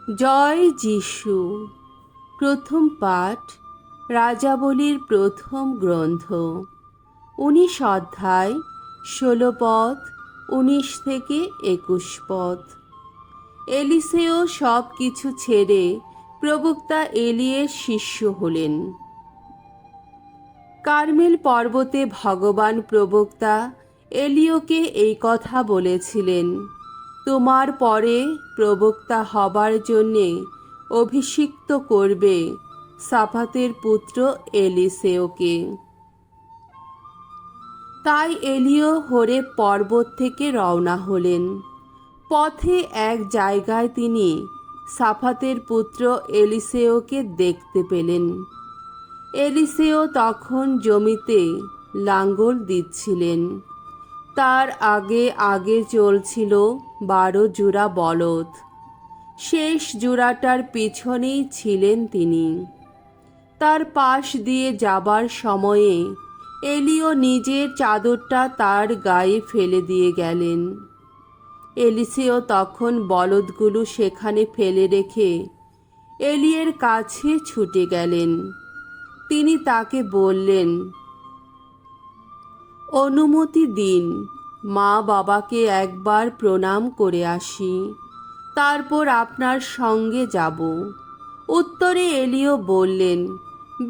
জয় যিশু। প্রথম পাঠ রাজাবলীর প্রথম গ্রন্থ, 19 অধ্যায়, 16 পদ, 19 থেকে 21 পদ। এলিসেও সব কিছু ছেড়ে প্রবক্তা এলিয়ের শিষ্য হলেন। কার্মেল পর্বতে ভগবান প্রবক্তা এলিয়কে এই কথা বলেছিলেন, তোমার পরে প্রবক্তা হবার জন্যে অভিষিক্ত করবে শাফাতের পুত্র এলিসেওকে। তাই এলিয় হোরেব পর্বত থেকে রওনা হলেন। পথে এক জায়গায় তিনি শাফাতের পুত্র এলিসেওকে দেখতে পেলেন। এলিসেও তখন জমিতে লাঙ্গল দিচ্ছিলেন। তার আগে আগে চলছিল 12 জোড়া বলদ। শেষ জোড়াটার পিছনেই ছিলেন তিনি। তার পাশ দিয়ে যাবার সময়ে এলিয় নিজের চাদরটা তার গায়ে ফেলে দিয়ে গেলেন। এলিসেও তখন বলদগুলো সেখানে ফেলে রেখে এলিয়ের কাছে ছুটে গেলেন। তিনি তাকে বললেন, অনুমতি দিন, মা বাবাকে একবার প্রণাম করে আসি, তারপর আপনার সঙ্গে যাব। উত্তরে এলিয় বললেন,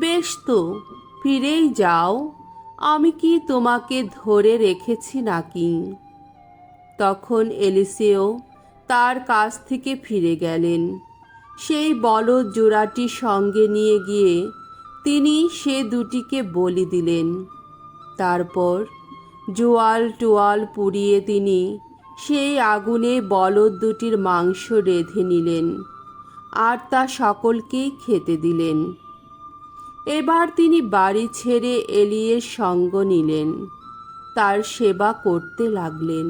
বেশ তো, ফিরেই যাও, আমি কি তোমাকে ধরে রেখেছি নাকি? তখন এলিসেও তার কাছ থেকে ফিরে গেলেন। সেই বলদ জোড়াটি সঙ্গে নিয়ে গিয়ে তিনি সে দুটিকে বলি দিলেন। তারপর জোয়াল টোয়াল পুড়িয়ে তিনি সেই আগুনে বলদ দুটির মাংস রেঁধে নিলেন আর তা সকলকেই খেতে দিলেন। এবার তিনি বাড়ি ছেড়ে এলিয়ের সঙ্গ নিলেন, তার সেবা করতে লাগলেন।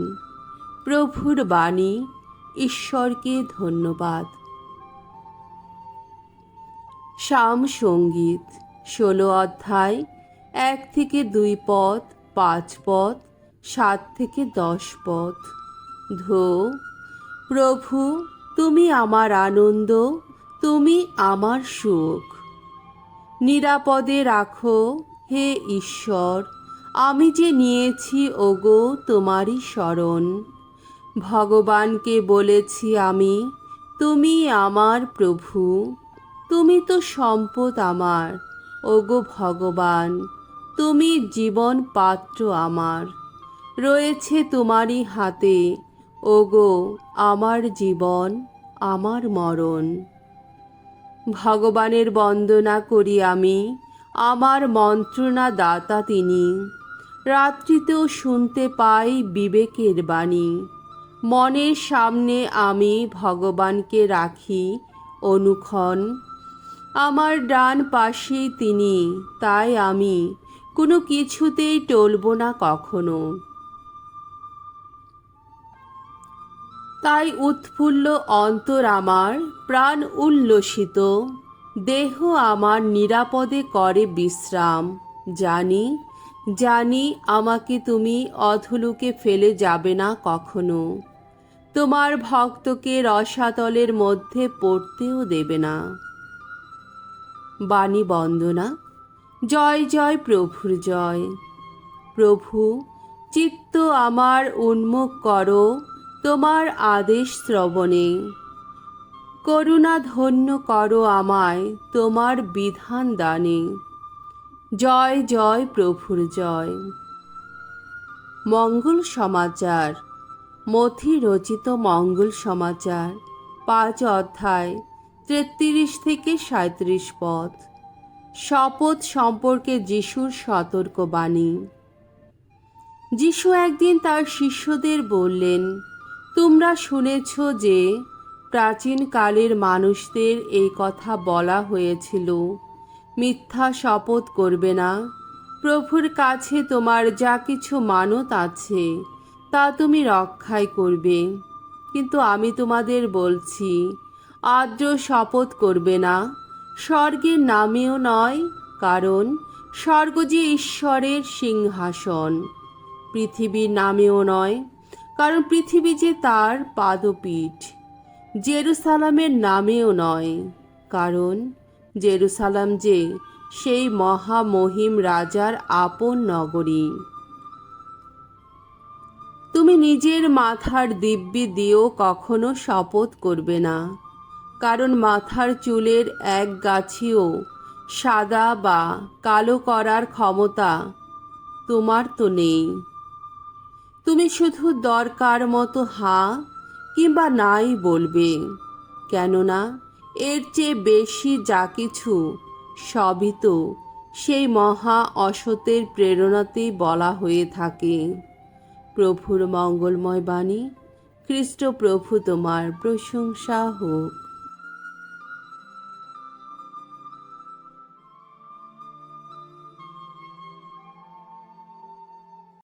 প্রভুর বাণী। ঈশ্বরকে ধন্যবাদ। সাম সঙ্গীত, 16 অধ্যায়, 1 থেকে 2 পদ, 5 পদ, 7 থেকে 10 পদ। ধো, প্রভু তুমি আমার আনন্দ, তুমি আমার সুখ। নিরাপদে রাখো হে ঈশ্বর, আমি যে নিয়েছি ওগো তোমারই শরণ। ভগবানকে বলেছি আমি, তুমি আমার প্রভু, তুমি তো সম্পদ আমার, ওগো ভগবান, তুমি জীবন পাত্র আমার। রয়েছে তোমারই হাতে, ওগো আমার জীবন, আমার মরণ। ভগবানের বন্দনা করি আমি, আমার মন্ত্রণা দাতা তিনি। রাত্রিতেও শুনতে পাই বিবেকের বাণী। মনের সামনে আমি ভগবানকে রাখি অনুক্ষণ। আমার ডান পাশেই তিনি, তাই আমি কোনো কিছুতেই টলব না কখনো। তাই উৎফুল্ল অন্তর আমার, প্রাণ উল্লসিত, দেহ আমার নিরাপদে করে বিশ্রাম। জানি জানি আমাকে তুমি অধোলোকে ফেলে যাবে না কখনো। তোমার ভক্তকে রসাতলের মধ্যে পড়তেও দেবে না। বাণী বন্দনা। জয় জয় প্রভুর জয়। প্রভু, চিত্ত আমার উন্মুখ করো তোমার আদেশ শ্রবণে। করুণা ধন্য করো আমায় তোমার বিধান দানে। জয় জয় প্রভুর জয়। মঙ্গল সমাচার। মথি রচিত মঙ্গল সমাচার, 5 অধ্যায়, 33 থেকে 37 পদ। শপথ সম্পর্কে যিশুর সতর্কবাণী। যিশু একদিন তার শিষ্যদের বললেন, তোমরা শুনেছ যে প্রাচীনকালের মানুষদের এই কথা বলা হয়েছিল, মিথ্যা শপথ করবে না। প্রভুর কাছে তোমার যা কিছু মানত আছে তা তুমি রক্ষাই করবে। কিন্তু আমি তোমাদের বলছি, আদ্র শপথ করবে না, স্বর্গের নামেও নয়, কারণ স্বর্গ যে ঈশ্বরের সিংহাসন। পৃথিবীর নামেও নয়, কারণ পৃথিবী যে তার পাদপীঠ। জেরুসালামের নামেও নয়, কারণ জেরুসালাম যে সেই মহামহিম রাজার আপন নগরী। তুমি নিজের মাথার দিব্যি দিয়েও কখনো শপথ করবে না, কারণ মাথার চুলের এক গাছিও সাদা বা কালো করার ক্ষমতা তোমার তো নেই। তুমি শুধু দরকার মতো হাঁ কিংবা নাই বলবে, কেননা এর চেয়ে বেশি যা কিছু সবই তো সেই মহা অসতের প্রেরণাতেই বলা হয়ে থাকে। প্রভুর মঙ্গলময় বাণী। খ্রিস্ট প্রভু তোমার প্রশংসা হোক।